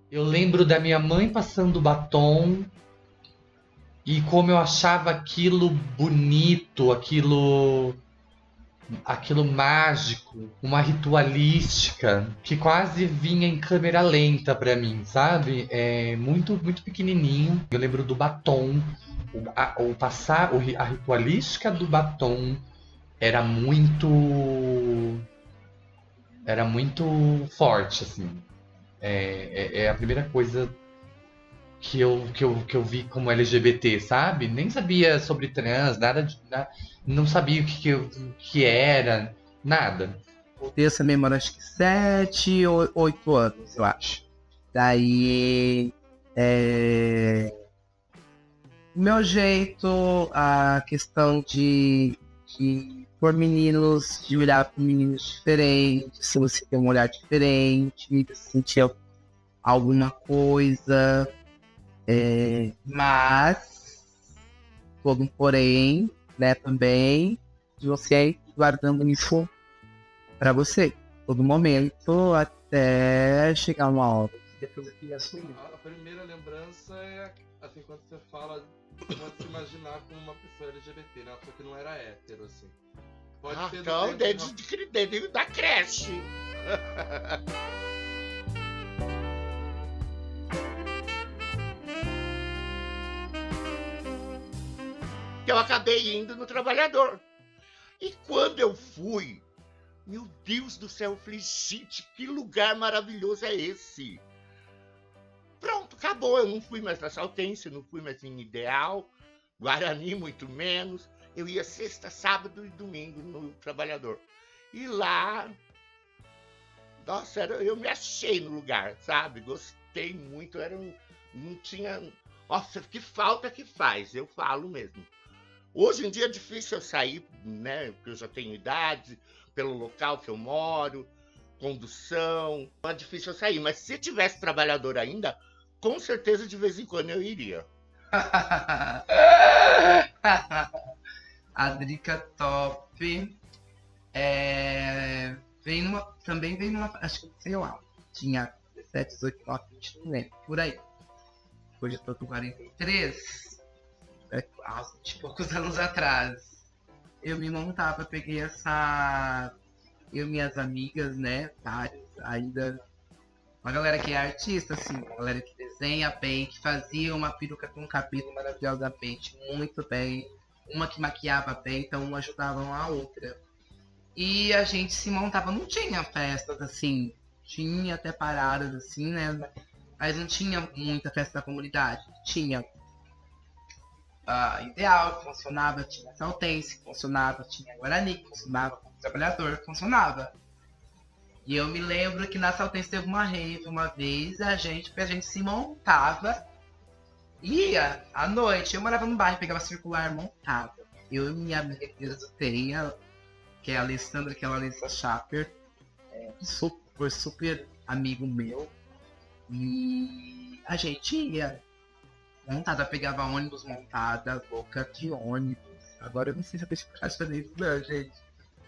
Eu lembro da minha mãe passando batom e como eu achava aquilo bonito, aquilo mágico, uma ritualística que quase vinha em câmera lenta pra mim, sabe? É muito pequenininho. Eu lembro do batom, a ritualística do batom era muito forte, assim. É a primeira coisa que eu vi como LGBT, sabe? Nem sabia sobre trans, não sabia o que era, nada. Eu tenho essa memória, acho que 7 ou 8 anos, eu acho. Daí, meu jeito, a questão de por meninos, de olhar para meninos diferentes, se você tem um olhar diferente, de sentir alguma coisa, mas, todo um porém, né, também, de você ir guardando isso para você, todo momento, até chegar uma hora que depois eu queria assumir. A primeira lembrança é assim, quando você fala, pode se imaginar como uma pessoa LGBT, né? Uma pessoa que não era hétero, assim. Pode ser Então, do tempo desde da creche. Eu acabei indo no Trabalhador. E quando eu fui, meu Deus do céu, eu falei, gente, que lugar maravilhoso é esse? Pronto, acabou. Eu não fui mais na Saltense, não fui mais em Ideal, Guarani muito menos. Eu ia sexta, sábado e domingo no Trabalhador. E lá, nossa, eu me achei no lugar, sabe? Gostei muito, não tinha... Nossa, que falta que faz, eu falo mesmo. Hoje em dia é difícil eu sair, né? Porque eu já tenho idade, pelo local que eu moro, condução. É difícil eu sair, mas se tivesse Trabalhador ainda, com certeza de vez em quando eu iria. A Drica top. Também veio numa. Acho que, sei lá, tinha 17, 18, 19, 20, não lembro, por aí. Hoje eu tô com 43, há 20 e poucos anos atrás. Eu me montava, peguei essa. Eu e minhas amigas, né, várias, ainda. Uma galera que é artista, assim, uma galera que desenha bem, que fazia uma peruca com um cabelo maravilhosamente, muito bem. Uma que maquiava bem, então uma ajudava a outra. E a gente se montava, não tinha festas assim, tinha até paradas assim, né? Mas não tinha muita festa da comunidade. Tinha Ideal, que funcionava, tinha Saltense, que funcionava, tinha Guarani, que funcionava, Trabalhador, que funcionava. E eu me lembro que na Saltense teve uma rave uma vez, a gente se montava, ia à noite, eu morava no bairro, pegava circular, montava. Eu e minha amiga que eu tenho, que é a Alessandra, que é a Alessa Schaper, foi super amigo meu. E a gente ia montada, pegava ônibus montada, louca de ônibus. Agora eu não sei se eu fiz isso não, gente.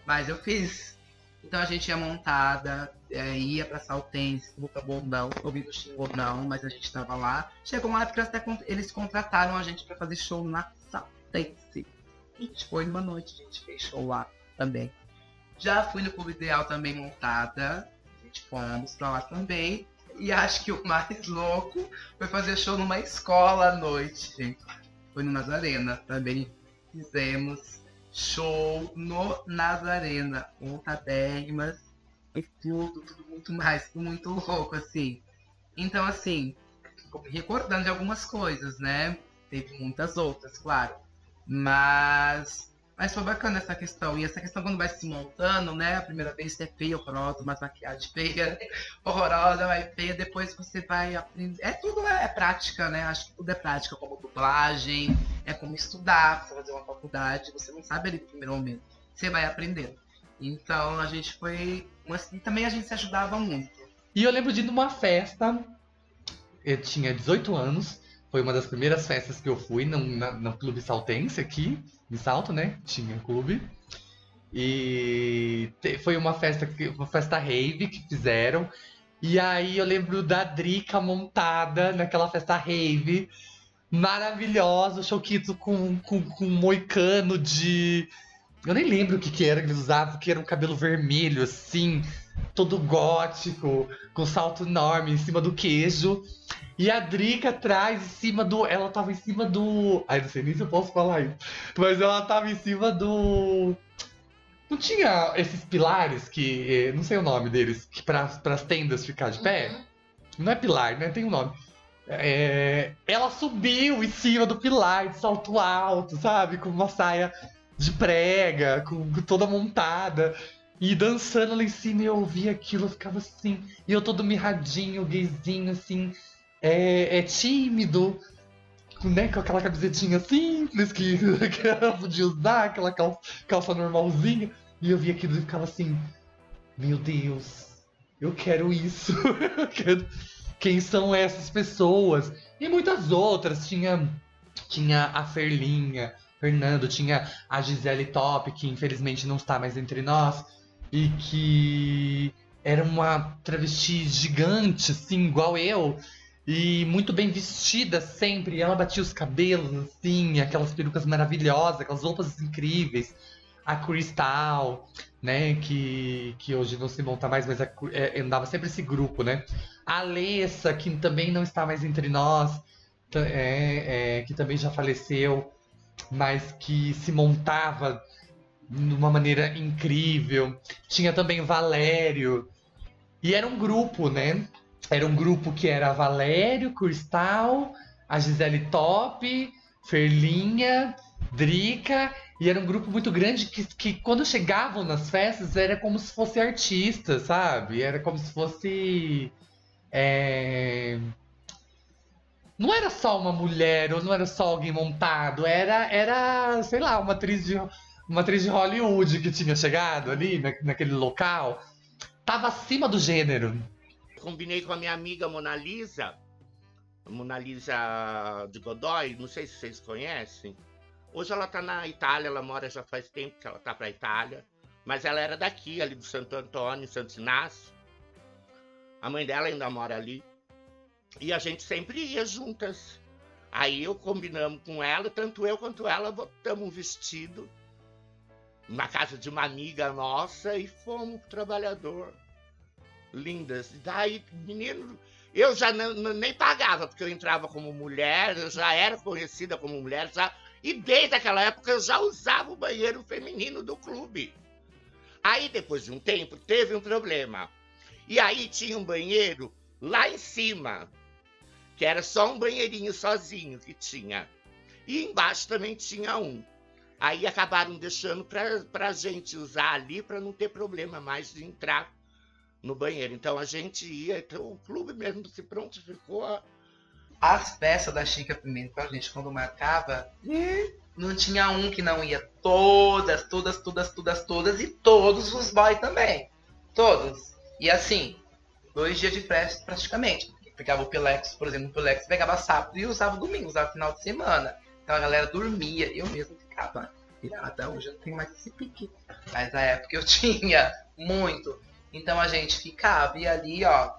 Mas eu fiz. Então a gente ia montada, ia pra Saltense, Luca bom não, ouvindo xingou não, mas a gente tava lá. Chegou uma época que eles contrataram a gente pra fazer show na Saltense. A gente foi numa noite, a gente fez show lá também. Já fui no Clube Ideal também montada, a gente fomos pra lá também. E acho que o mais louco foi fazer show numa escola à noite, gente. Foi no Nazarena, também fizemos show no Nazarena, montadérrimas e tudo muito mais, tudo muito louco, assim. Então, assim, recordando de algumas coisas, né? Teve muitas outras, claro. Mas foi bacana essa questão. E essa questão quando vai se montando, né? A primeira vez você é feia, horrorosa, uma maquiagem feia, horrorosa, vai feia. Depois você vai aprender. Tudo é prática, né? Acho que tudo é prática, como dublagem, é como estudar, você fazer uma faculdade. Você não sabe ali no primeiro momento. Você vai aprendendo. Então a gente foi. E também a gente se ajudava muito. E eu lembro de ir numa festa. Eu tinha 18 anos. Foi uma das primeiras festas que eu fui no Clube Saltense aqui, em Salto, né? Tinha um clube. E foi uma festa rave que fizeram. E aí eu lembro da Drica montada naquela festa rave. Maravilhosa, o Choquito com um moicano de... Eu nem lembro o que era que eles usavam, que era um cabelo vermelho, assim, todo gótico, com salto enorme em cima do queijo. E a Drica atrás, em cima do... Ela tava em cima do... Ai, não sei nem se eu posso falar isso. Mas ela tava em cima do... Não tinha esses pilares que... Não sei o nome deles, que pras tendas ficar de pé? Não é pilar, né? Tem um nome. Ela subiu em cima do pilar de salto alto, sabe? Com uma saia de prega, com toda montada. E dançando lá em cima, e eu ouvia aquilo, eu ficava assim. E eu todo mirradinho, gayzinho, assim, tímido, né? Com aquela camisetinha simples que ela podia usar, aquela calça normalzinha. E eu via aquilo e ficava assim, meu Deus, eu quero isso. Eu quero... Quem são essas pessoas? E muitas outras. Tinha a Ferlinha, Fernando, tinha a Gisele Top, que infelizmente não está mais entre nós. E que era uma travesti gigante, assim, igual eu. E muito bem vestida sempre. E ela batia os cabelos, assim, aquelas perucas maravilhosas, aquelas roupas incríveis. A Crystal, né, que hoje não se monta mais, mas andava sempre esse grupo, né? A Alessa, que também não está mais entre nós, que também já faleceu, mas que se montava de uma maneira incrível. Tinha também Valério. E era um grupo, né? Era um grupo que era Valério, Cristal, a Gisele Top, Ferlinha, Drica. E era um grupo muito grande que quando chegavam nas festas era como se fosse artista, sabe? Era como se fosse... Não era só uma mulher, ou não era só alguém montado, era sei lá, uma atriz de Hollywood que tinha chegado ali, naquele local. Tava acima do gênero. Combinei com a minha amiga Mona Lisa de Godoy, não sei se vocês conhecem. Hoje ela tá na Itália, ela mora já faz tempo que ela tá pra Itália. Mas ela era daqui, ali do Santo Antônio, Santo Inácio. A mãe dela ainda mora ali. E a gente sempre ia juntas. Aí eu combinamos com ela, tanto eu quanto ela botamos um vestido na casa de uma amiga nossa e fomos pro Trabalhador. Lindas. E daí, menino, eu já nem pagava, porque eu entrava como mulher, eu já era conhecida como mulher, já... E desde aquela época eu já usava o banheiro feminino do clube. Aí depois de um tempo teve um problema. E aí tinha um banheiro lá em cima, que era só um banheirinho sozinho que tinha. E embaixo também tinha um. Aí acabaram deixando pra gente usar ali para não ter problema mais de entrar no banheiro. Então a gente ia, então o clube mesmo se prontificou. As festas da Chica Pimenta, a gente quando marcava, não tinha um que não ia. Todas. E todos os boys também. Todos. E assim, 2 dias de festa praticamente. Pegava o Pilex, por exemplo, o Pilex pegava sábado e usava domingo, usava final de semana. Então a galera dormia. Eu mesmo ficava virada. Hoje eu não tenho mais esse pique. Mas na época eu tinha muito. Então a gente ficava e ali, ó,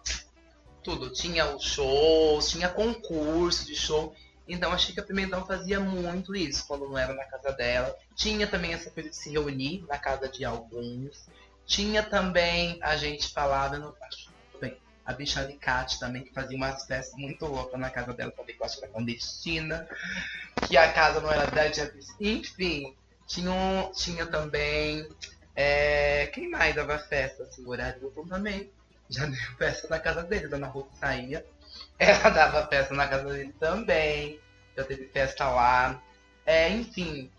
tudo. Tinha os shows, tinha concurso de show. Então a Chica Pimentão fazia muito isso quando não era na casa dela. Tinha também essa coisa de se reunir na casa de alguns. Tinha também, a gente falava, não acho, bem, a Bicha Alicate também, que fazia umas festas muito loucas na casa dela também, que eu acho que era clandestina. Que a casa não era dela, enfim. Tinha também... quem mais dava festa? Assim, o horário do também. Já deu festa na casa dele, Dona Ruth saía. Ela dava festa na casa dele também. Já teve festa lá. Enfim.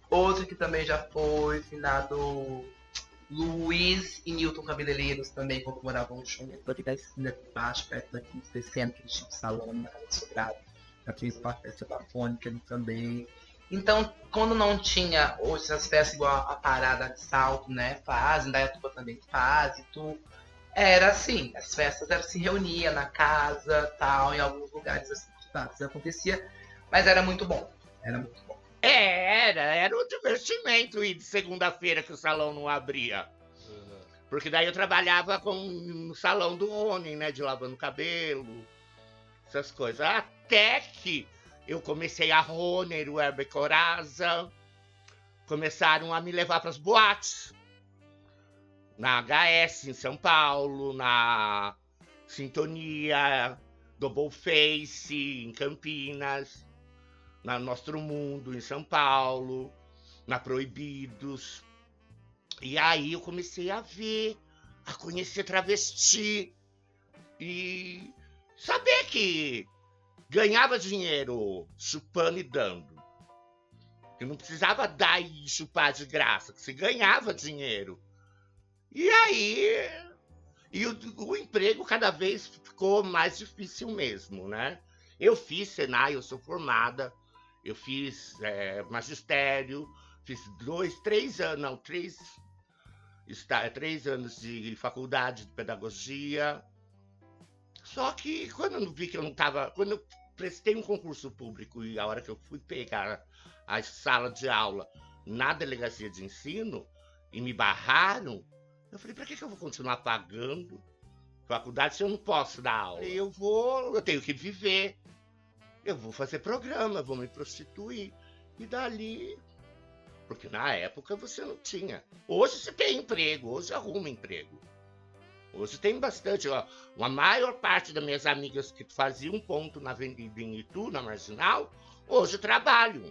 Outro que também já foi, finado Luiz e Newton Cabeleireiros também, quando moravam no show. Aqui da esquina de baixo, perto daqui, descendo, que tinha um salão na casa do Sobrado. Já tinha uma festa telefônica ali também. Então, quando não tinha hoje essas festas igual a Parada de Salto, né? Fazem, Indaiatuba também faz e tudo. Era assim, as festas se reunia na casa, tal, em alguns lugares assim, isso acontecia, mas era muito bom, era muito bom. Era um divertimento ir de segunda-feira que o salão não abria. Porque daí eu trabalhava no salão do Rony, né? De lavando cabelo, essas coisas. Até que eu comecei a Rony, o Herbert Coraza, começaram a me levar para as boates. Na HS em São Paulo, na Sintonia, Double Face em Campinas, na Nostro Mundo em São Paulo, na Proibidos. E aí eu comecei a ver, a conhecer travesti e saber que ganhava dinheiro chupando e dando. Que não precisava dar e chupar de graça, que se ganhava dinheiro. E aí, o emprego cada vez ficou mais difícil mesmo, né? Eu fiz Senai, eu sou formada, eu fiz magistério, fiz 3 anos de faculdade de pedagogia. Só que quando eu vi que eu não estava, quando eu prestei um concurso público e a hora que eu fui pegar a sala de aula na delegacia de ensino e me barraram, eu falei, pra que eu vou continuar pagando faculdade se eu não posso dar aula? Eu tenho que viver, eu vou fazer programa, vou me prostituir. E dali, porque na época você não tinha. Hoje você tem emprego, hoje arruma emprego. Hoje tem bastante, ó. A maior parte das minhas amigas que faziam ponto na Avenida em Itu, na Marginal, hoje trabalham,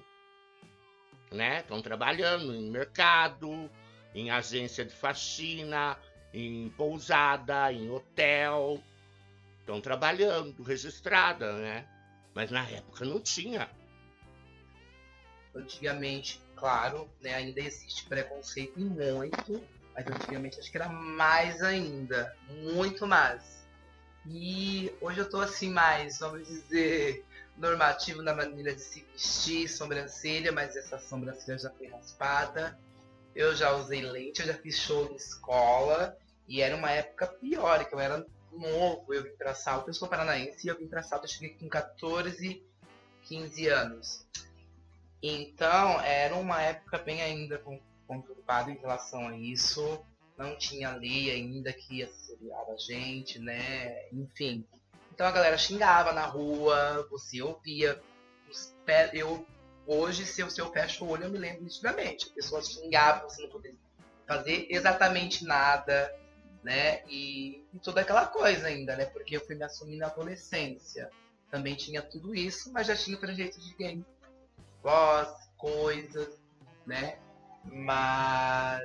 né? Estão trabalhando em mercado, em agência de faxina, em pousada, em hotel. Estão trabalhando, registrada, né? Mas na época não tinha. Antigamente, claro, né, ainda existe preconceito e muito, mas antigamente acho que era mais ainda, muito mais. E hoje eu tô assim mais, vamos dizer, normativo na maneira de se vestir, sobrancelha, mas essa sobrancelha já foi raspada. Eu já usei lente, eu já fiz show em escola, e era uma época pior, que eu era novo, eu vim pra Salto, eu sou paranaense, e eu vim pra Salto, eu cheguei com 14, 15 anos. Então, era uma época bem ainda conturbada em relação a isso, não tinha lei ainda que ia assediar a gente, né, enfim. Então a galera xingava na rua, você ouvia, hoje, se eu fecho o olho, eu me lembro nitidamente. As pessoas xingavam, você não podia fazer exatamente nada, né? E toda aquela coisa ainda, né? Porque eu fui me assumir na adolescência. Também tinha tudo isso, mas já tinha trejeito de game. Voz, coisas, né? Mas...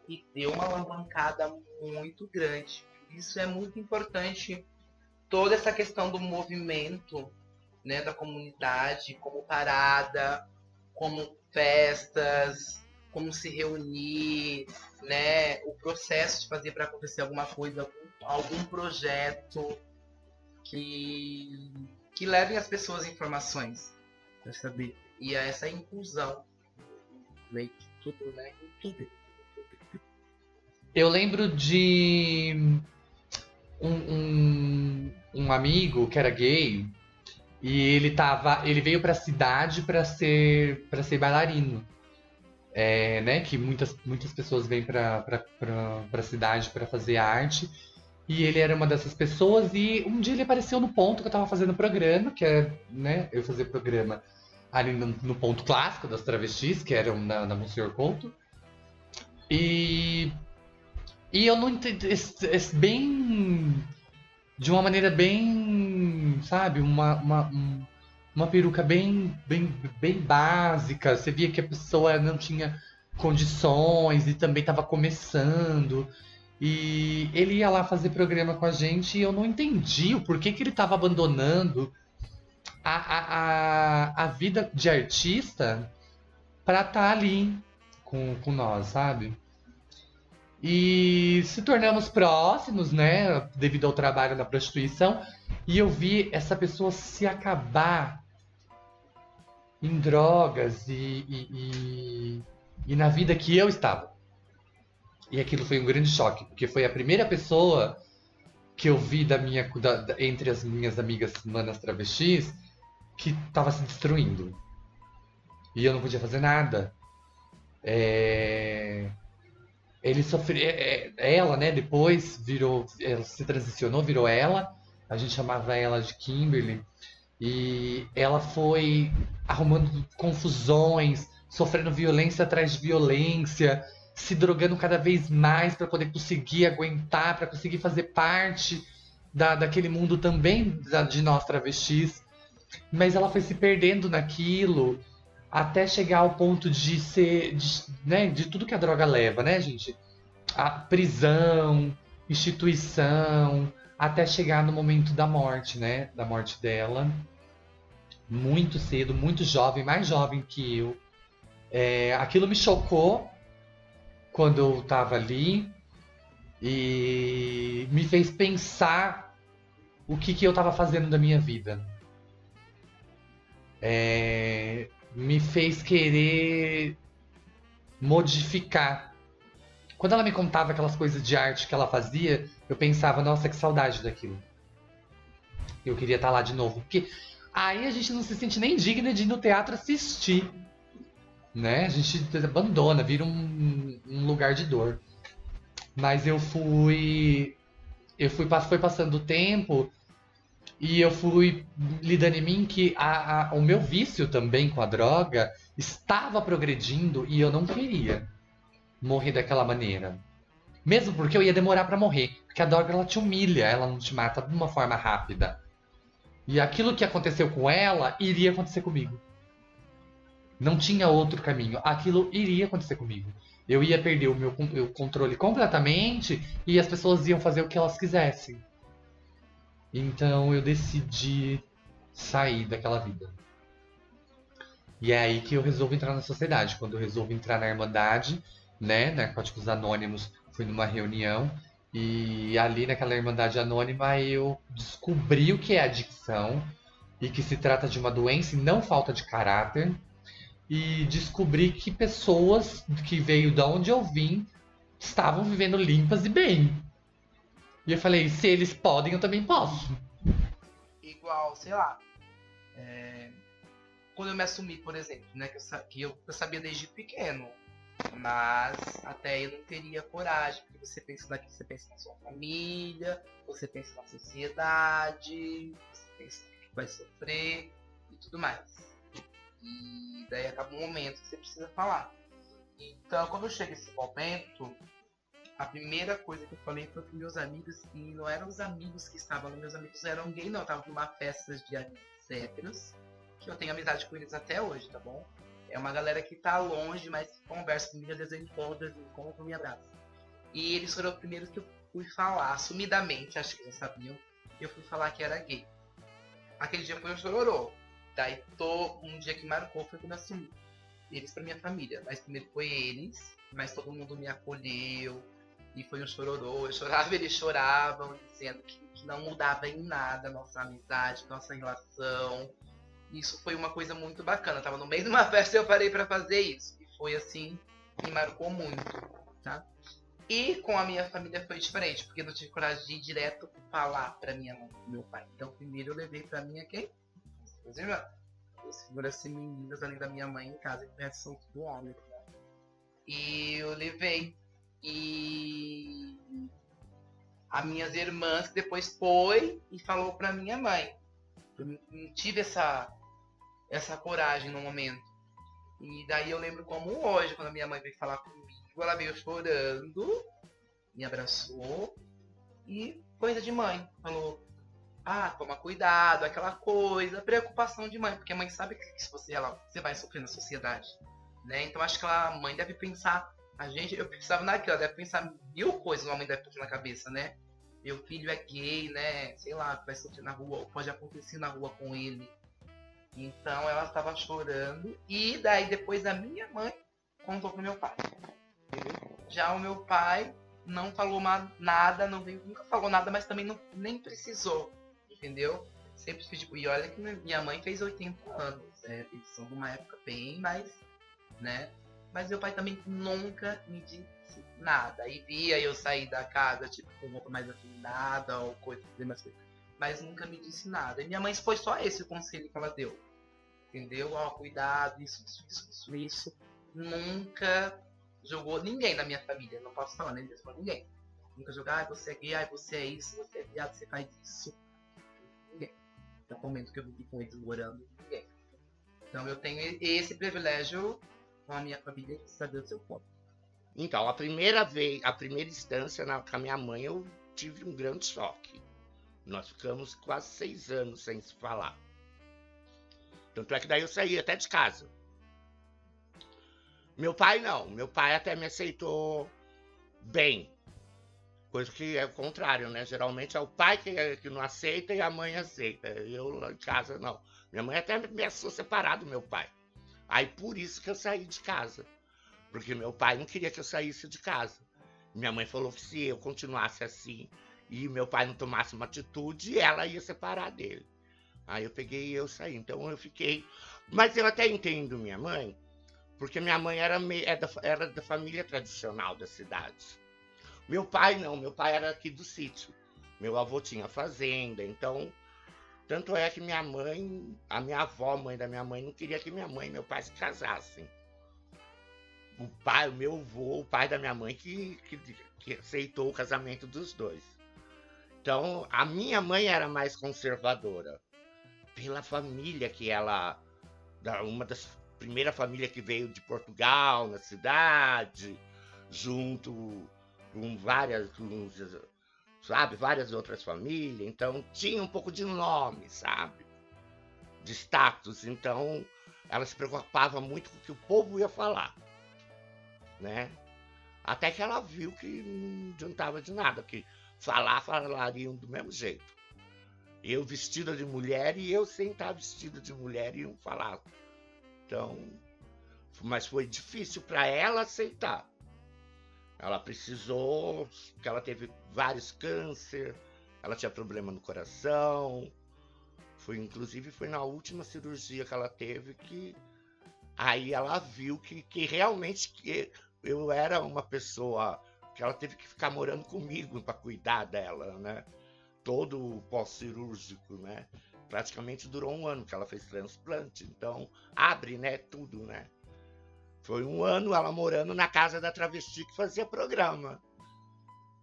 E deu uma alavancada muito grande. Isso é muito importante. Toda essa questão do movimento, né, da comunidade, como parada, como festas, como se reunir, né, o processo de fazer para acontecer alguma coisa, algum projeto que levem as pessoas informações para saber. E a essa inclusão, né, tudo, né, tudo. Eu lembro de um amigo que era gay. E ele veio pra cidade pra ser bailarino. Né? Que muitas pessoas vêm pra cidade pra fazer arte. E ele era uma dessas pessoas. E um dia ele apareceu no ponto que eu tava fazendo programa, que é, né? Eu fazia programa ali no ponto clássico das travestis, que eram na Monsenhor Couto. E eu não entendi. Bem. De uma maneira bem, sabe, uma peruca bem básica. Você via que a pessoa não tinha condições e também estava começando. E ele ia lá fazer programa com a gente e eu não entendi o porquê que ele estava abandonando a vida de artista para estar ali com nós, sabe? E se tornamos próximos, né, devido ao trabalho na prostituição. E eu vi essa pessoa se acabar em drogas e na vida que eu estava. E aquilo foi um grande choque, porque foi a primeira pessoa que eu vi entre as minhas amigas manas travestis que estava se destruindo. E eu não podia fazer nada. Ele sofreu. Ela, né, depois virou. Ela se transicionou, virou ela. A gente chamava ela de Kimberly. E ela foi arrumando confusões, sofrendo violência atrás de violência, se drogando cada vez mais para poder conseguir aguentar, para conseguir fazer parte daquele mundo também de nós travestis. Mas ela foi se perdendo naquilo até chegar ao ponto de ser, né, de tudo que a droga leva, né, gente? A prisão, instituição, até chegar no momento da morte, né? Da morte dela. Muito cedo, muito jovem, mais jovem que eu. Aquilo me chocou quando eu tava ali e me fez pensar o que eu tava fazendo da minha vida. Me fez querer modificar. Quando ela me contava aquelas coisas de arte que ela fazia, eu pensava, nossa, que saudade daquilo. Eu queria estar lá de novo. Porque aí a gente não se sente nem digna de ir no teatro assistir. Né? A gente abandona, vira um lugar de dor. Mas foi passando o tempo e eu fui lidando em mim que o meu vício também com a droga estava progredindo e eu não queria morrer daquela maneira. Mesmo porque eu ia demorar pra morrer. Porque a droga ela te humilha, ela não te mata de uma forma rápida. E aquilo que aconteceu com ela iria acontecer comigo. Não tinha outro caminho. Aquilo iria acontecer comigo. Eu ia perder o meu controle completamente e as pessoas iam fazer o que elas quisessem. Então eu decidi sair daquela vida. E é aí que eu resolvo entrar na sociedade. Quando eu resolvo entrar na Irmandade, né, Narcóticos Anônimos, fui numa reunião e ali naquela Irmandade Anônima eu descobri o que é adicção e que se trata de uma doença e não falta de caráter. E descobri que pessoas que veio de onde eu vim estavam vivendo limpas e bem. E eu falei, se eles podem, eu também posso. Igual, sei lá. Quando eu me assumi, por exemplo, né? Que eu sabia desde pequeno. Mas até eu não teria coragem. Porque você pensa na sua família, você pensa na sociedade, você pensa que vai sofrer e tudo mais. E daí acaba um momento que você precisa falar. Então, quando eu chego nesse momento, a primeira coisa que eu falei foi com meus amigos, e não eram os amigos que estavam lá, meus amigos eram gay, não. Eu tava numa festa de amigos héteros, que eu tenho amizade com eles até hoje, tá bom? É uma galera que tá longe, mas conversa comigo, às vezes eu encontro, me abraço. E eles foram os primeiros que eu fui falar, assumidamente, acho que já sabiam, eu fui falar que era gay. Aquele dia foi um chororô. Daí um dia que marcou foi quando eu assumi eles pra minha família. Mas primeiro foi eles, mas todo mundo me acolheu. E foi um chororô, eu chorava, eles choravam, dizendo que não mudava em nada a nossa amizade, nossa relação. Isso foi uma coisa muito bacana. Eu tava no meio de uma festa e eu parei pra fazer isso. E foi assim, me marcou muito, tá? E com a minha família foi diferente, porque eu não tive coragem de ir direto falar pra minha mãe e meu pai. Então primeiro eu levei pra minha quem? Meus irmãos. As figuras femininas além da minha mãe em casa, que são tudo homem. E eu levei. E as minhas irmãs depois foi e falou pra minha mãe. Eu não tive essa coragem no momento. E daí eu lembro como hoje, quando a minha mãe veio falar comigo, ela veio chorando, me abraçou e coisa de mãe. Falou, toma cuidado, aquela coisa, preocupação de mãe, porque a mãe sabe que se você vai sofrer na sociedade, né? Então acho que a mãe deve pensar, eu pensava naquilo, ela deve pensar 1000 coisas, uma mãe deve ter na cabeça, né? Meu filho é gay, né? Sei lá, vai sofrer na rua, ou pode acontecer na rua com ele. Então ela estava chorando, e daí depois a minha mãe contou pro meu pai. Já o meu pai não falou nada, nunca falou nada, mas também nem precisou. Entendeu? Sempre fiz, e olha que minha mãe fez 80 anos. Eles são de uma época bem mais, né? Mas meu pai também nunca me disse nada. E via eu sair da casa, tipo, com roupa mais afinada ou coisa, mais coisa. Mas nunca me disse nada. E minha mãe foi só esse o conselho que ela deu. Entendeu? Cuidado, isso. Nunca julgou ninguém da minha família. Não posso falar, nem mesmo ninguém. Nunca julgar, você é gay, você é isso, você é viado, você faz isso. Ninguém. No momento que eu vivi com eles morando, ninguém. Então eu tenho esse privilégio com a minha família de saber o seu ponto. Então, a primeira instância com a minha mãe, eu tive um grande choque. Nós ficamos quase 6 anos sem se falar. Tanto é que daí eu saí até de casa. Meu pai não. Meu pai até me aceitou bem. Coisa que é o contrário, né? Geralmente é o pai que não aceita e a mãe aceita. Eu lá em casa não. Minha mãe até me achou separado do meu pai. Aí por isso que eu saí de casa. Porque meu pai não queria que eu saísse de casa. Minha mãe falou que se eu continuasse assim e meu pai não tomasse uma atitude, ela ia separar dele. Aí eu peguei e eu saí. Então eu fiquei... Mas eu até entendo minha mãe, porque minha mãe era da família tradicional da cidade. Meu pai não, meu pai era aqui do sítio. Meu avô tinha fazenda, então... Tanto é que minha mãe, a minha avó, mãe da minha mãe, não queria que minha mãe e meu pai se casassem. O meu avô, o pai da minha mãe, que aceitou o casamento dos dois. Então, a minha mãe era mais conservadora. Pela família que ela... Uma das primeiras famílias que veio de Portugal, na cidade, junto com várias outras famílias. Então, tinha um pouco de nome, sabe? De status. Então, ela se preocupava muito com o que o povo ia falar. Né? Até que ela viu que não adiantava de nada, que falariam do mesmo jeito. Eu vestida de mulher e eu sem estar vestida de mulher iam falar. Então, mas foi difícil para ela aceitar. Ela precisou, porque ela teve vários câncer, ela tinha problema no coração. Inclusive foi na última cirurgia que ela teve que aí ela viu que realmente eu era uma pessoa que ela teve que ficar morando comigo para cuidar dela, né? Todo o pós-cirúrgico, né? Praticamente durou 1 ano que ela fez transplante, então abre, né, tudo, né? Foi 1 ano ela morando na casa da travesti que fazia programa.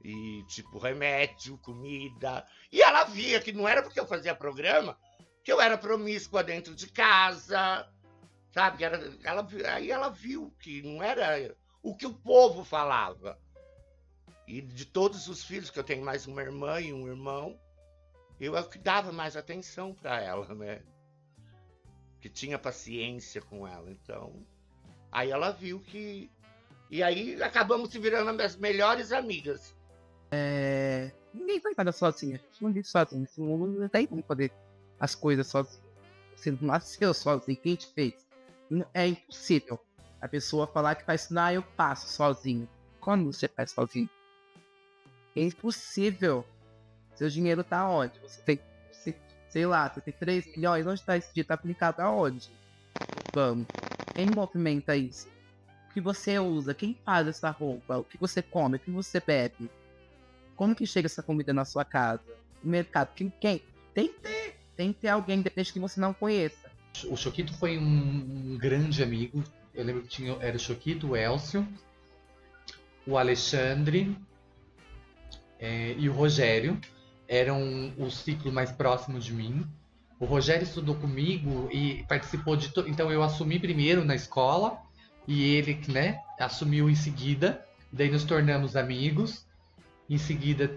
E tipo, remédio, comida. E ela via que não era porque eu fazia programa que eu era promíscua dentro de casa. Sabe? Aí ela viu que não era o que o povo falava. E de todos os filhos, que eu tenho mais uma irmã e um irmão, eu é o que dava mais atenção para ela, né? Que tinha paciência com ela. Então, aí ela viu que... E aí acabamos se virando as melhores amigas. Ninguém vai nada sozinha. Não vive sozinho. Não tem como fazer as coisas sozinho. Você não nasceu sozinho. Quem te fez? É impossível a pessoa falar que faz, eu passo sozinho. Quando você faz sozinho? É impossível. Seu dinheiro tá onde? Você tem, sei lá, você tem 3 milhões, onde tá esse dinheiro? Tá aplicado aonde? Vamos. Quem movimenta isso? O que você usa? Quem faz essa roupa? O que você come? O que você bebe? Como que chega essa comida na sua casa? No mercado? Quem? Tem que ter alguém, independente que você não conheça. O Choquito foi um grande amigo. Eu lembro que era o Choquito, o Elcio, o Alexandre e o Rogério. Eram o ciclo mais próximo de mim. O Rogério estudou comigo e participou de... Então eu assumi primeiro na escola e ele, né, assumiu em seguida. Daí nos tornamos amigos. Em seguida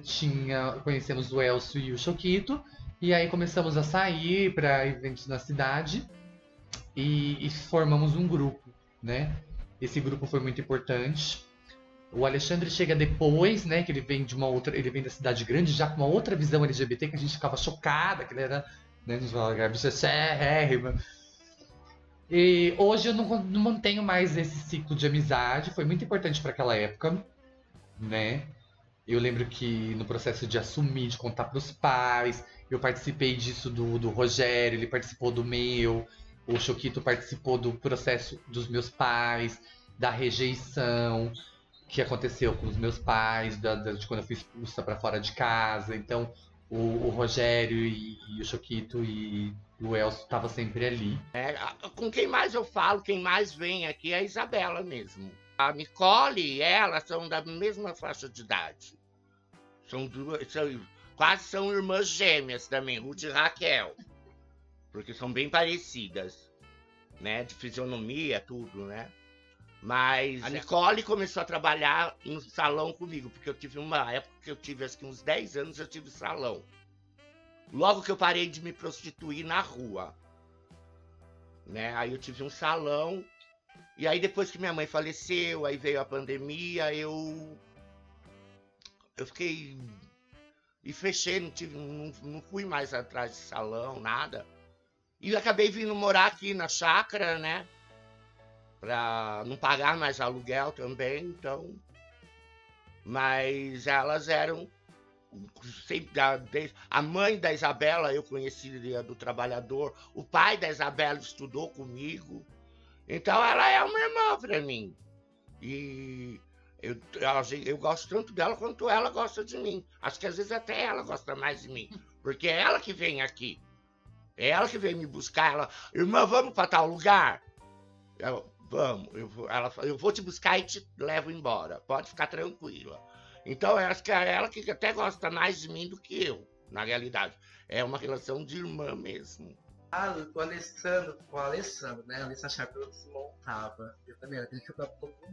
conhecemos o Elcio e o Choquito. E aí começamos a sair para eventos na cidade e formamos um grupo, né? Esse grupo foi muito importante. O Alexandre chega depois, né? Que ele vem ele vem da cidade grande, já com uma outra visão LGBT que a gente ficava chocada, que ele era, né? A gente falava que era bichérrima. E hoje eu não mantenho mais esse ciclo de amizade. Foi muito importante para aquela época, né? Eu lembro que no processo de assumir, de contar para os pais, eu participei disso do Rogério, ele participou do meu, o Choquito participou do processo dos meus pais, da rejeição que aconteceu com os meus pais, de quando eu fui expulsa para fora de casa. Então, o Rogério e o Choquito e o Elcio estavam sempre ali. Com quem mais eu falo, quem mais vem aqui é a Isabela mesmo. A Nicole e ela são da mesma faixa de idade. Quase são irmãs gêmeas também, Ruth e Raquel. Porque são bem parecidas, né? De fisionomia, tudo, né? Mas a Nicole começou a trabalhar no salão comigo, porque eu tive uma época que eu tive, acho que uns 10 anos, eu tive salão. Logo que eu parei de me prostituir na rua, né? Aí eu tive um salão, e aí depois que minha mãe faleceu, aí veio a pandemia, eu fiquei... E fechei, não fui mais atrás de salão, nada. E acabei vindo morar aqui na chácara, né? Pra não pagar mais aluguel também, então... Mas elas eram... A mãe da Isabela eu conhecia do trabalhador. O pai da Isabela estudou comigo. Então ela é uma irmã pra mim. E... Eu gosto tanto dela quanto ela gosta de mim. Acho que às vezes até ela gosta mais de mim. Porque é ela que vem aqui. É ela que vem me buscar. Ela, irmã, vamos para tal lugar? Vamos. Eu vou te buscar e te levo embora. Pode ficar tranquila. Então eu acho que é ela que até gosta mais de mim do que eu, na realidade. É uma relação de irmã mesmo. Com o Alessandro, né? A Alessa Chapéu se montava. Eu também,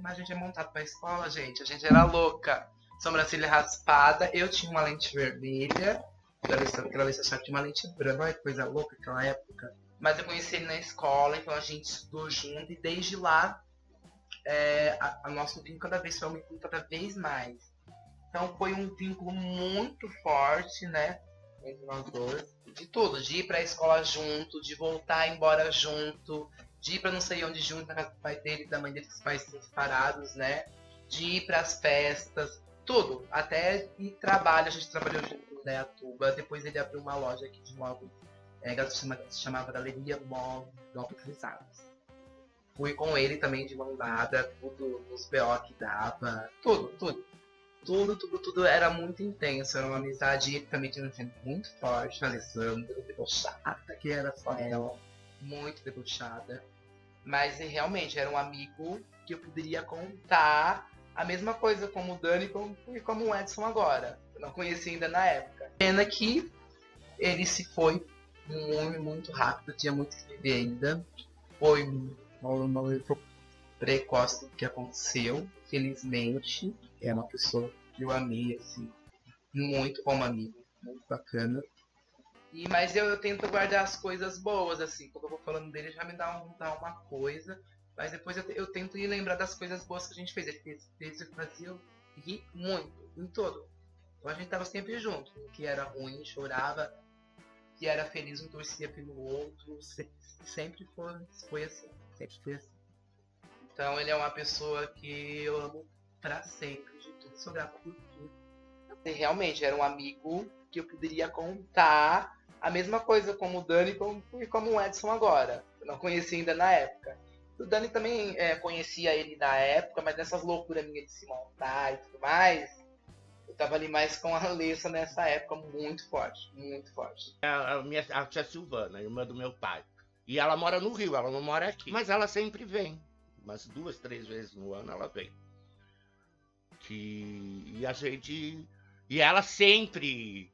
mas a gente é montado pra escola, gente. A gente era louca. Sobrancelha raspada. Eu tinha uma lente vermelha. Aquela Alessa Chapéu tinha uma lente branca. Olha que coisa louca naquela época. Mas eu conheci ele na escola, então a gente estudou junto. E desde lá, a nosso vínculo cada vez foi aumentando cada vez mais. Então foi um vínculo muito forte, né? Entre nós dois. De tudo, de ir pra escola junto, de voltar embora junto, de ir pra não sei onde junto, na casa do pai dele e da mãe dele, que os pais estão separados, né? De ir pras festas, tudo. Até em trabalho, a gente trabalhou junto no Dayatuba, depois ele abriu uma loja aqui de móveis, que se chamava Galeria Móveis Usados. Fui com ele também de mão dada, tudo nos BO que dava, tudo. Tudo era muito intenso, era uma amizade. Ele também tinha um gênero muito forte, a Alessandra, debochada, que era só ela, muito debochada. Mas realmente era um amigo que eu poderia contar a mesma coisa como o Dani e como o Edson agora. Eu não conhecia ainda na época. Pena que ele se foi muito rápido, tinha muito que viver ainda. Foi um precoce do que aconteceu, felizmente. É uma pessoa que eu amei, assim, muito como amigo, muito bacana. Mas eu tento guardar as coisas boas, assim, quando eu vou falando dele já me dá uma coisa, mas depois eu tento ir lembrar das coisas boas que a gente fez. Ele fazia eu rir muito, em todo. Então a gente tava sempre junto, o que era ruim, chorava, o que era feliz, um torcia pelo outro, sempre foi assim, sempre foi assim. Então ele é uma pessoa que eu amo pra sempre, de tudo, sou grato por tudo. E realmente era um amigo que eu poderia contar a mesma coisa como o Dani e como o Edson agora. Eu não conhecia ainda na época. O Dani também conhecia ele na época, mas nessas loucuras minhas de se montar e tudo mais, eu tava ali mais com a Alessa nessa época, muito forte, muito forte. A tia Silvana, irmã do meu pai. E ela mora no Rio, ela não mora aqui. Mas ela sempre vem. Umas 2, 3 vezes no ano ela vem. E ela sempre,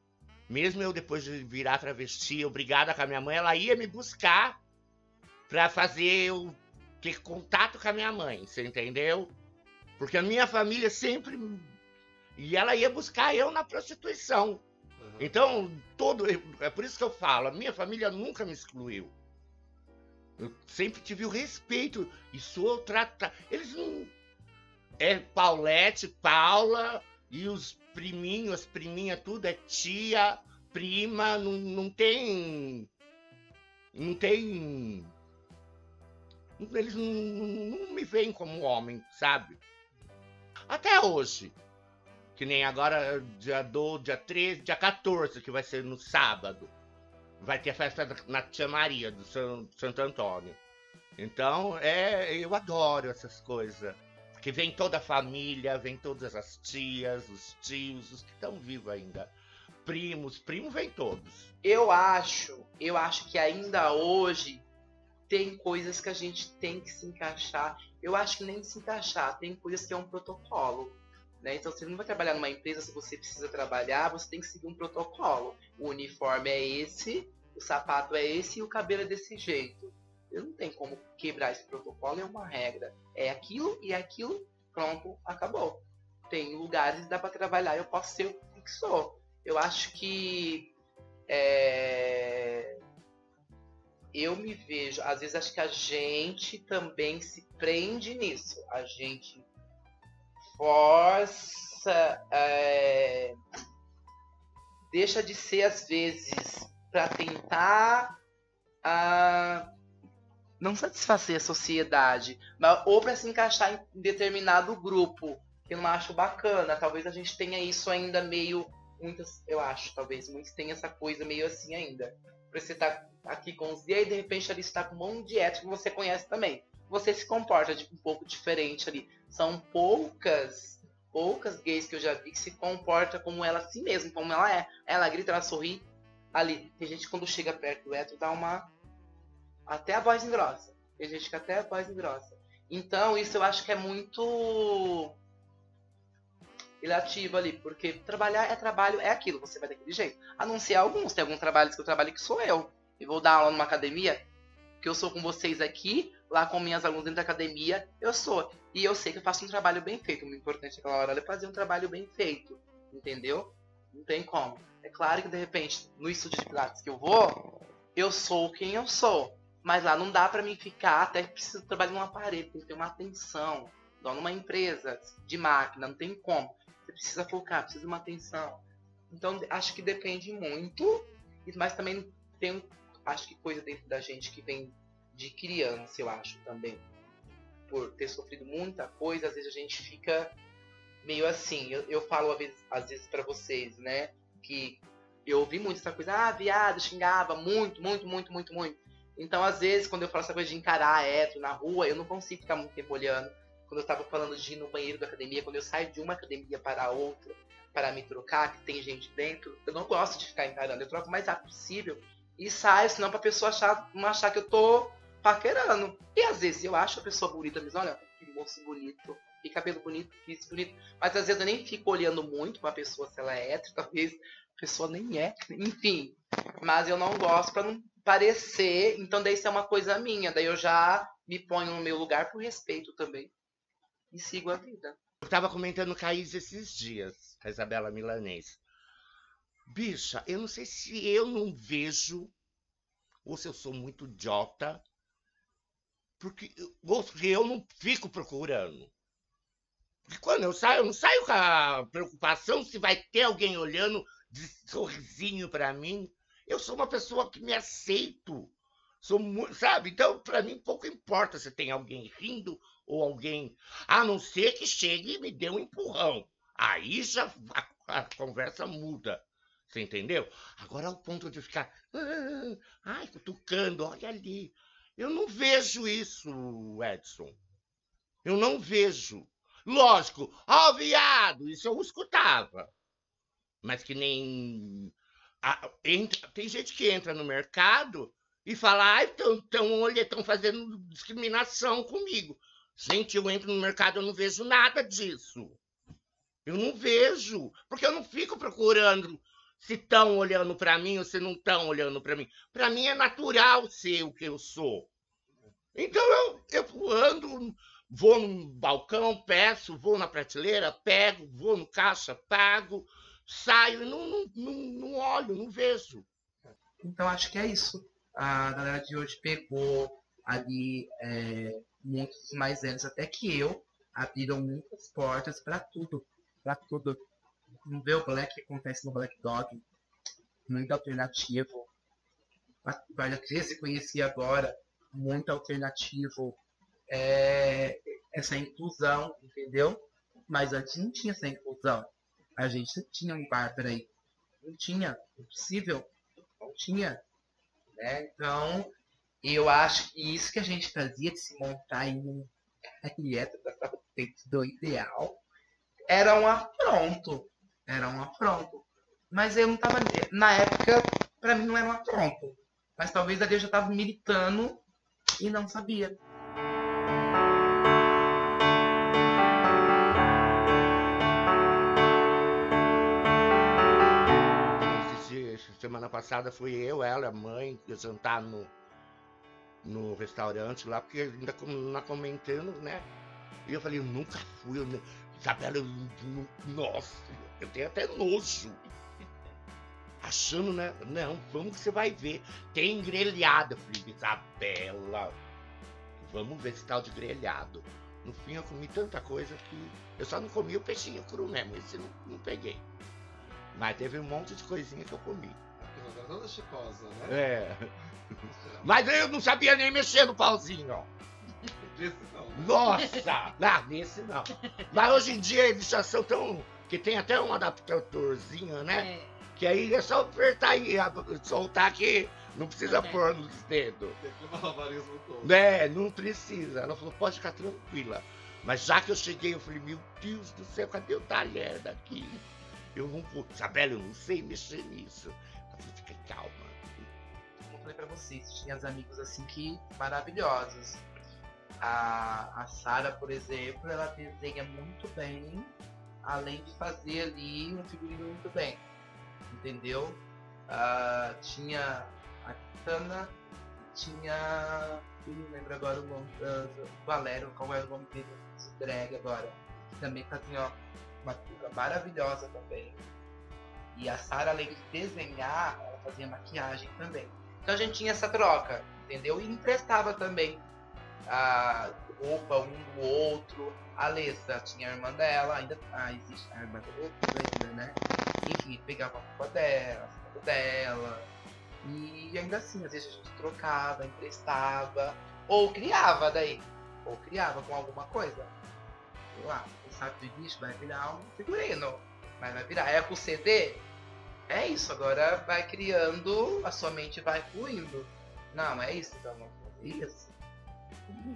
mesmo eu depois de virar travesti, obrigada com a minha mãe, ela ia me buscar pra fazer eu ter contato com a minha mãe, você entendeu? Porque a minha família sempre... E ela ia buscar eu na prostituição. Uhum. Então, é por isso que eu falo, a minha família nunca me excluiu. Eu sempre tive o respeito e sou tratado... Eles não... É Paulette, Paula e os priminhos, as priminhas, tudo é tia, prima, não tem... Eles não me veem como homem, sabe? Até hoje. Que nem agora, dia 13, dia 14, que vai ser no sábado. Vai ter a festa na Tia Maria, do Santo Antônio. Então, eu adoro essas coisas. Porque vem toda a família, vem todas as tias, os tios, os que estão vivos ainda. Primos vem todos. Eu acho que ainda hoje tem coisas que a gente tem que se encaixar. eu acho que nem se encaixar. Tem coisas que é um protocolo, né? Então você não vai trabalhar numa empresa, se você precisa trabalhar, você tem que seguir um protocolo. O uniforme é esse, o sapato é esse e o cabelo é desse jeito. Eu não tenho como quebrar esse protocolo, é uma regra. É aquilo e aquilo, pronto, acabou. Tem lugares que dá pra trabalhar, eu posso ser o que sou. Eu acho que eu me vejo, às vezes acho que a gente também se prende nisso. A gente força, deixa de ser às vezes para tentar não satisfazer a sociedade, ou para se encaixar em determinado grupo, que eu não acho bacana. Talvez a gente tenha isso ainda meio, eu acho, talvez muitos tenham essa coisa meio assim ainda. Você tá aqui com os gays, de repente ali está com um monte de hétero que você conhece também. Você se comporta um pouco diferente ali. São poucas gays que eu já vi que se comporta como ela assim mesmo, como ela é. Ela grita, ela sorri. Ali, tem gente que quando chega perto do hétero dá até a voz engrossa. Tem gente que até a voz engrossa. Então isso eu acho que é muito relativo ali, porque trabalhar é trabalho, é aquilo, você vai daquele jeito. A não ser alguns, tem alguns trabalhos que eu trabalho que sou eu. E vou dar aula numa academia, que eu sou com vocês aqui, lá com minhas alunas dentro da academia, eu sou. E eu sei que eu faço um trabalho bem feito. O importante naquela hora é fazer um trabalho bem feito, entendeu? Não tem como. É claro que de repente, no estúdio de Pilates que eu vou, eu sou quem eu sou. Mas lá não dá pra mim ficar, até preciso trabalhar num aparelho, tem que ter uma atenção. Igual numa empresa de máquina, não tem como. Você precisa focar, precisa de uma atenção. Então, acho que depende muito, mas também tem, acho que coisa dentro da gente que vem de criança, eu acho, também. Por ter sofrido muita coisa, às vezes a gente fica meio assim. Eu falo às vezes pra vocês, né, que eu ouvi muito essa coisa, viado, xingava muito. Então, às vezes, quando eu falo essa coisa de encarar hétero na rua, eu não consigo ficar muito tempo olhando. Quando eu tava falando de ir no banheiro da academia, quando eu saio de uma academia para outra, para me trocar, que tem gente dentro, eu não gosto de ficar encarando. Eu troco o mais rápido possível e saio, senão pra pessoa não achar que eu tô paquerando. E às vezes eu acho a pessoa bonita mesmo, olha, que moço bonito, que cabelo bonito, que isso bonito. Mas às vezes eu nem fico olhando muito pra pessoa se ela é hétero, talvez a pessoa nem é, enfim. Mas eu não gosto pra não parecer, então daí isso é uma coisa minha, daí eu já me ponho no meu lugar por respeito também. E sigo a vida. Eu tava comentando com a Isa esses dias, a Isabela Milanês. Bicha, eu não sei se eu não vejo, ou se eu sou muito idiota, porque eu não fico procurando. Porque quando eu não saio com a preocupação se vai ter alguém olhando de sorrisinho pra mim. Eu sou uma pessoa que me aceito. Sabe? Então, pra mim, pouco importa se tem alguém rindo ou alguém... A não ser que chegue e me dê um empurrão. Aí já a conversa muda. Você entendeu? Agora, ao ponto de ficar... Ai, cutucando, olha ali. Eu não vejo isso, Edson. Eu não vejo. Lógico, viado, isso eu escutava. Mas que nem... Tem gente que entra no mercado e fala, estão fazendo discriminação comigo. Gente, eu entro no mercado, eu não vejo nada disso. Eu não vejo, porque eu não fico procurando se estão olhando para mim ou se não estão olhando para mim. Para mim é natural ser o que eu sou. Então eu ando, vou no balcão, peço, vou na prateleira, pego, vou no caixa, pago, saio e não olho, não vejo. Então acho que é isso. A galera de hoje pegou ali muitos mais velhos até que eu, abriram muitas portas para tudo. Para tudo. Não vê o Black que acontece no Black Dog. Muito alternativo. Olha, que se conhecia agora. Muito alternativo. Essa inclusão, entendeu? Mas antes não tinha essa inclusão. A gente tinha um bar, peraí. Não tinha. Impossível. Não tinha. Né? Então, eu acho que isso que a gente fazia de se montar em um dieta do ideal era um afronto. Era um afronto. Mas eu não tava... Na época, pra mim não era um afronto. Mas talvez ali eu já tava militando e não sabia. semana passada fui eu, ela, a mãe, jantar no restaurante lá, porque ainda não comentando, né? E eu falei, eu nunca fui, Isabela, nossa, eu tenho até nojo. Achando, né? Não, vamos que você vai ver. Tem grelhado. Eu falei, Isabela, vamos ver esse tal de grelhado. No fim eu comi tanta coisa que eu só não comi o peixinho cru mesmo, esse não peguei. Mas teve um monte de coisinha que eu comi. Agora toda chicosa, né? É. Mas eu não sabia nem mexer no pauzinho, ó. Desse não. Nossa! Não, nesse não. Mas hoje em dia eles já são tão... que tem até um adaptadorzinho, né? Que aí é só apertar e soltar que não precisa pôr nos dedos. Tem que malabarismo todo. Né, não precisa. Ela falou, pode ficar tranquila. Mas já que eu cheguei, eu falei, meu Deus do céu, cadê o talher daqui? Eu não vou, Isabela, eu não sei mexer nisso. Ela falou, fica calma. Como eu falei pra vocês, tinha as amigos assim que maravilhosos. A Sara, por exemplo, ela desenha muito bem, além de fazer ali um figurino muito bem. Entendeu? Tinha a Tana, tinha. Eu não lembro agora o nome do Valério, qual era o nome dele, drag agora. Que também fazia uma peruca maravilhosa também. E a Sara, além de desenhar, ela fazia maquiagem também. Então a gente tinha essa troca, entendeu? E emprestava também a roupa um do outro. A Alessa tinha a irmã dela, ainda existe a irmã dela, né? Enfim, pegava a roupa dela, a roupa dela. E ainda assim, às vezes a gente trocava, emprestava. Ou criava daí. Ou criava com alguma coisa. Sei lá, o saco de bicho vai virar um figurino. Mas vai virar. É com CD? É isso, agora vai criando, a sua mente vai fluindo. Não, é isso, então não é isso.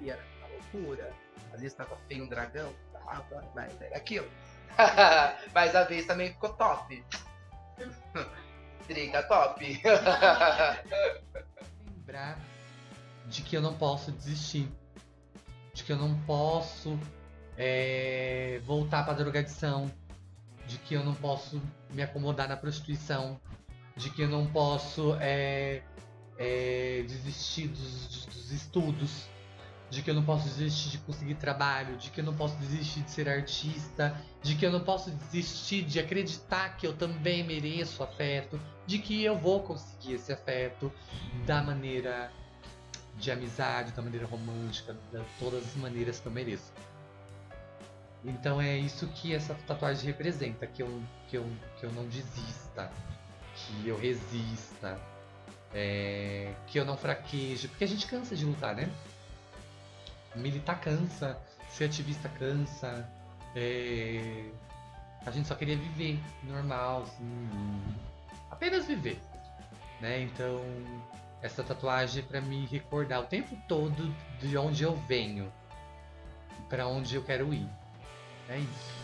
E era uma loucura. Às vezes tava feio um dragão, tava, mas era aquilo. Mas a vez também ficou top. Trica top. Lembrar de que eu não posso desistir. De que eu não posso voltar pra drogadição. De que eu não posso me acomodar na prostituição. De que eu não posso desistir dos estudos. De que eu não posso desistir de conseguir trabalho, de que eu não posso desistir de ser artista, de que eu não posso desistir de acreditar que eu também mereço afeto, de que eu vou conseguir esse afeto da maneira de amizade, da maneira romântica, de todas as maneiras que eu mereço. Então é isso que essa tatuagem representa, que eu não desista, que eu resista, que eu não fraqueje, porque a gente cansa de lutar, né? Militar cansa, ser ativista cansa, a gente só queria viver normal, assim, apenas viver, né? Então essa tatuagem é pra me recordar o tempo todo de onde eu venho, pra onde eu quero ir. É isso.